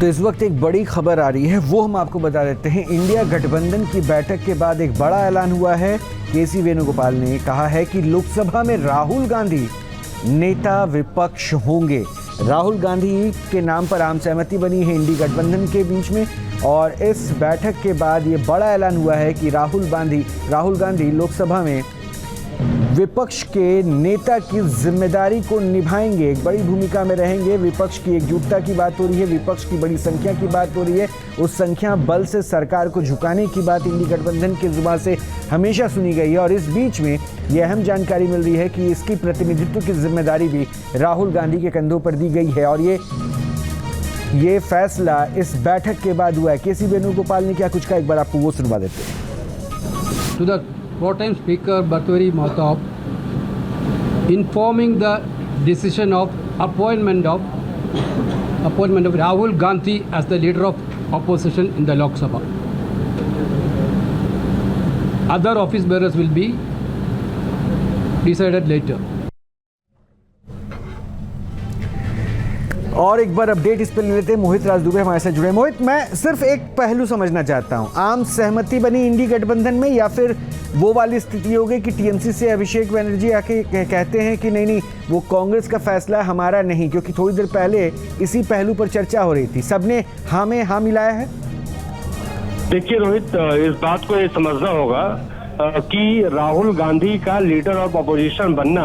तो इस वक्त एक बड़ी खबर आ रही है, वो हम आपको बता देते हैं। इंडिया गठबंधन की बैठक के बाद एक बड़ा ऐलान हुआ है। केसी वेणुगोपाल ने कहा है कि लोकसभा में राहुल गांधी नेता विपक्ष होंगे। राहुल गांधी के नाम पर आम सहमति बनी है इंडी गठबंधन के बीच में, और इस बैठक के बाद ये बड़ा ऐलान हुआ है कि राहुल गांधी लोकसभा में विपक्ष के नेता की जिम्मेदारी को निभाएंगे, एक बड़ी भूमिका में रहेंगे। विपक्ष की एकजुटता की बात हो रही है, विपक्ष की बड़ी संख्या की बात हो रही है। उस संख्या बल से सरकार को झुकाने की बात इंडी गठबंधन की जुबान से हमेशा सुनी गई है, और इस बीच में यह अहम जानकारी मिल रही है कि इसकी प्रतिनिधित्व की जिम्मेदारी भी राहुल गांधी के कंधों पर दी गई है। और ये फैसला इस बैठक के बाद हुआ है। केसी वेणुगोपाल ने क्या कुछ कहा, एक बार आपको वो सुनवा देते हैं। Pro-Tem Speaker Bhartwari Mahtab informing the decision of appointment of Rahul Gandhi as the leader of opposition in the Lok Sabha. Other office bearers will be decided later. और एक बार अपडेट इस पर ले लेते हैं। मोहित राज दुबे हमारे साथ जुड़े। मोहित, मैं सिर्फ एक पहलू समझना चाहता हूं, आम सहमति बनी इंडी गठबंधन में, या फिर वो वाली स्थिति हो गई कि टीएमसी से अभिषेक बनर्जी आके कहते हैं कि नहीं वो कांग्रेस का फैसला हमारा नहीं, क्योंकि थोड़ी देर पहले इसी पहलू पर चर्चा हो रही थी, सबने हाँ में हाँ मिलाया है। देखिए रोहित, इस बात को ये समझना होगा कि राहुल गांधी का लीडर ऑफ अपोजिशन बनना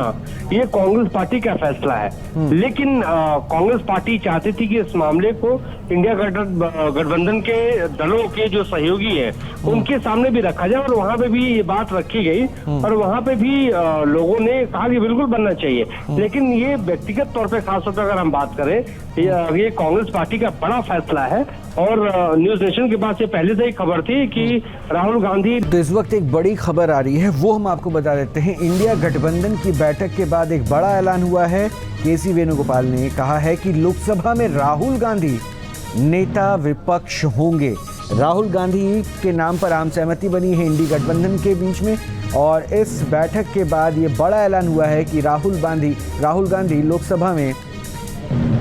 ये कांग्रेस पार्टी का फैसला है, लेकिन कांग्रेस पार्टी चाहती थी कि इस मामले को इंडिया गठबंधन के दलों के जो सहयोगी हैं उनके सामने भी रखा जाए, और वहां पे भी ये बात रखी गई, और वहां पे भी लोगों ने कहा कि बिल्कुल बनना चाहिए। लेकिन ये व्यक्तिगत तौर पे खासतौर पर अगर हम बात करें, ये कांग्रेस पार्टी का बड़ा फैसला है, और न्यूज नेशन के पास ये पहले से ही खबर थी कि राहुल गांधी। तो इस वक्त एक बड़ी खबर आ रही है, वो हम आपको बता देते हैं। इंडिया गठबंधन की बैठक के बाद एक बड़ा ऐलान हुआ है। केसी वेणुगोपाल ने कहा है कि लोकसभा में राहुल गांधी नेता विपक्ष होंगे। राहुल गांधी के नाम पर आम सहमति बनी है इंडी गठबंधन के बीच में, और इस बैठक के बाद ये बड़ा ऐलान हुआ है कि राहुल गांधी लोकसभा में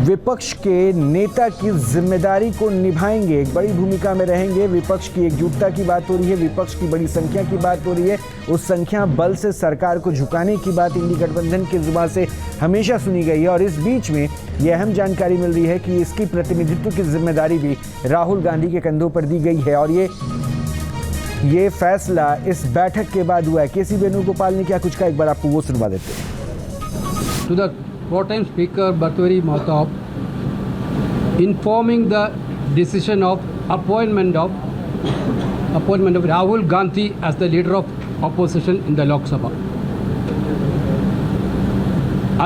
विपक्ष के नेता की जिम्मेदारी को निभाएंगे, एक बड़ी भूमिका में रहेंगे। विपक्ष की एकजुटता की बात हो रही है, विपक्ष की बड़ी संख्या की बात हो रही है। उस संख्या बल से सरकार को झुकाने की बात इंडी गठबंधन की जुबान से हमेशा सुनी गई है, और इस बीच में यह अहम जानकारी मिल रही है कि इसकी प्रतिनिधित्व की जिम्मेदारी भी राहुल गांधी के कंधों पर दी गई है। और ये फैसला इस बैठक के बाद हुआ है। केसी वेणुगोपाल ने क्या कुछ कहा, एक बार आपको वो सुनवा देते हैं। Pro-Tem Speaker Bhartwari Mahtab informing the decision of appointment of Rahul Gandhi as the leader of opposition in the Lok Sabha.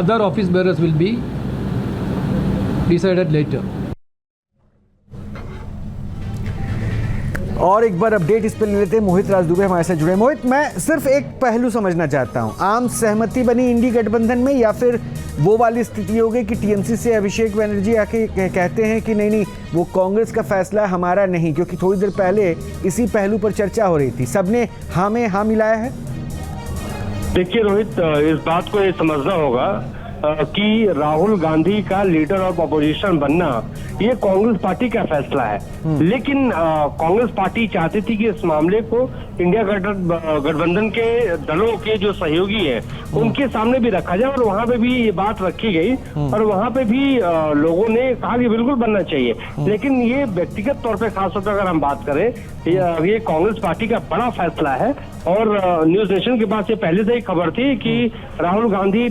Other office bearers will be decided later. और एक बार अपडेट इस पर ले लेते हैं। मोहित राज दुबे हमारे साथ जुड़े। मोहित, मैं सिर्फ एक पहलू समझना चाहता हूं, आम सहमति बनी इंडी गठबंधन में, या फिर वो वाली स्थिति हो गई कि टीएमसी से अभिषेक बनर्जी आके कहते हैं कि नहीं वो कांग्रेस का फैसला हमारा नहीं, क्योंकि थोड़ी देर पहले इसी पहलू पर चर्चा हो रही थी, सबने हाँ में हाँ मिलाया है। देखिए रोहित, इस बात को ये समझना होगा कि राहुल गांधी का लीडर ऑफ अपोजिशन बनना ये कांग्रेस पार्टी का फैसला है, लेकिन कांग्रेस पार्टी चाहती थी कि इस मामले को इंडिया गठबंधन के दलों के जो सहयोगी हैं उनके सामने भी रखा जाए, और वहां पे भी ये बात रखी गई, और वहां पे भी लोगों ने कहा कि बिल्कुल बनना चाहिए। लेकिन ये व्यक्तिगत तौर पे खासतौर पर अगर हम बात करें, ये कांग्रेस पार्टी का बड़ा फैसला है, और न्यूज नेशन के पास ये पहले से ही खबर थी कि राहुल गांधी